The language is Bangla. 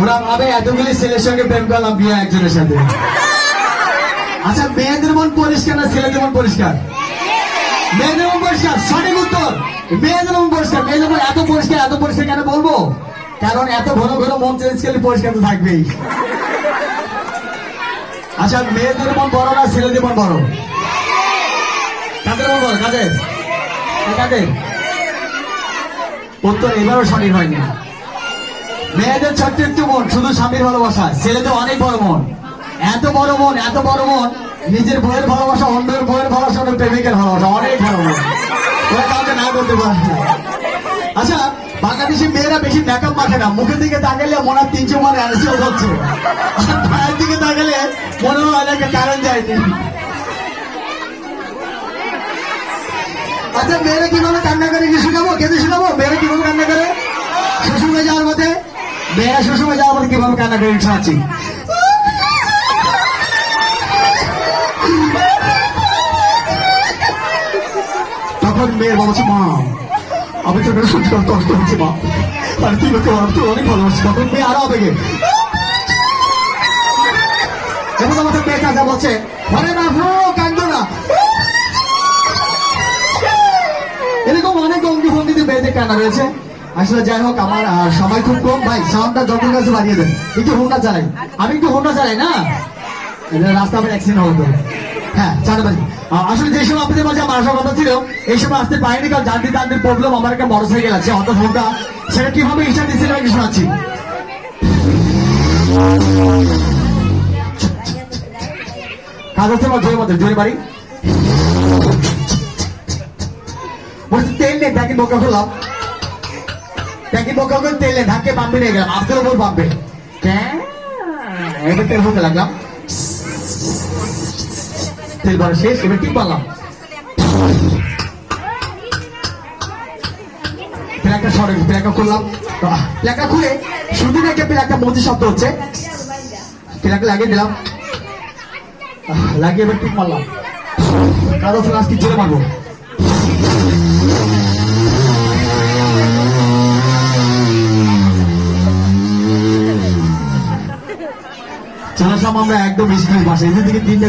ওরা ভাবে এতগুলি ছেলের সঙ্গে প্রেম করলাম বিয়ে একজনের সাথে। আচ্ছা, মেয়েদের মন পরিষ্কার না ছেলেদের মন পরিষ্কার? মেয়েদের মন পরিষ্কার, সঠিক উত্তর। মেয়েদের মন পরিষ্কার। মেয়েদের মন এত পরিষ্কার কেন বলবো? কারণ এত ঘন ঘন মন চেঞ্জ করলে পরিষ্কার তো থাকবেই। আচ্ছা, মেয়েদের মন বড় না ছেলেদের মন বড়? কাদের মন বড়? কাদের কাদের? উত্তর এবারও সঠিক হয়নি। মেয়েদের ছোট্ট একটু মন, শুধু স্বামীর ভালোবাসা। ছেলেদের অনেক বড় মন, এত বড় মন, নিজের বইয়ের ভালোবাসা, অন্যের বইয়ের ভালোবাসা, অন্য প্রেমিকের ভালোবাসা, অনেক বড় মন। ওরা কাউকে না করতে পারে না। আচ্ছা, বাংলাদেশি মেয়েরা বেশি মেকআপ মাখে না। মুখের দিকে তাকালে মনে হয় 300 মান অ্যানসিও হচ্ছে, আর পায়ের দিকে তাকালে মনে হয় একটা কারণ যায়নি। আচ্ছা, মেয়েরা কিভাবে কান্না করে কি শুনাবো? কেঁদে শুনাবো? মেয়েরা কিভাবে কান্না করে শ্বশুরে যাওয়ার পথে? মেয়েরা শ্বশুরে যাওয়ার পথে কিভাবে কান্না করে শোনাচ্ছি। তখন মেয়ের বাবা বলছে, মা আমি তো সত্যি কষ্ট হচ্ছে মা, আর তুই অনেক ভালোবাসি। তখন মেয়ে আরো আবেগে, এবং আমাদের মেয়ে কাজা বলছে, ঘরে না কান্দো না। এরকম অনেক অঙ্গি ভঙ্গিতে মেয়েদের কান্না রয়েছে। আসলে যাই হোক, আমার সময় খুব কম। ভাই সাউন্ডটা যত কাছে বাড়িয়ে দেন, একটু হোন্ডা চালাই। আমি একটু হোন্ডা চালাই না, রাস্তা আমার অ্যাক্সিডেন্ট হবে তো। হ্যাঁ, 4টা বাজে। আসলে যে সময় আপনাদের মাঝে আমার আসার কথা ছিল, এই সময় আসতে পারিনি, কারণ যান্ত্রিক প্রবলেম। আমার একটা মোটর সাইকেল আছে, অত হোন্ডা, সেটা কিভাবে ইচ্ছা দিচ্ছিলাম একটু শোনাচ্ছি। কাজ হচ্ছে আমার জোরে বাড়ি। বলছি তেল নেই, ট্যাঙ্কি বোকা করলাম, ট্যাঙ্কি বোকা করে তেল নেই, ধাক্কে পাম্পে নিয়ে গেলাম, আজকের ওপর পাম্পে। এবার তেল ভরতে লাগলাম, তেল ভরা শেষ, এবার কি পারলাম, প্লাগটা সরে প্লাগটা করলাম। প্লাগটা খুলে শুধু একটা প্লাগটা মতি শব্দ হচ্ছে, প্লাগটা লাগিয়ে দিলাম, লাগিয়ে এবার ঠিক মারলাম। কারো ফ্লাস কি জোরে মারবো। চলে আসলাম আমরা একদম স্কুলের পাশে, এখান থেকে 3টা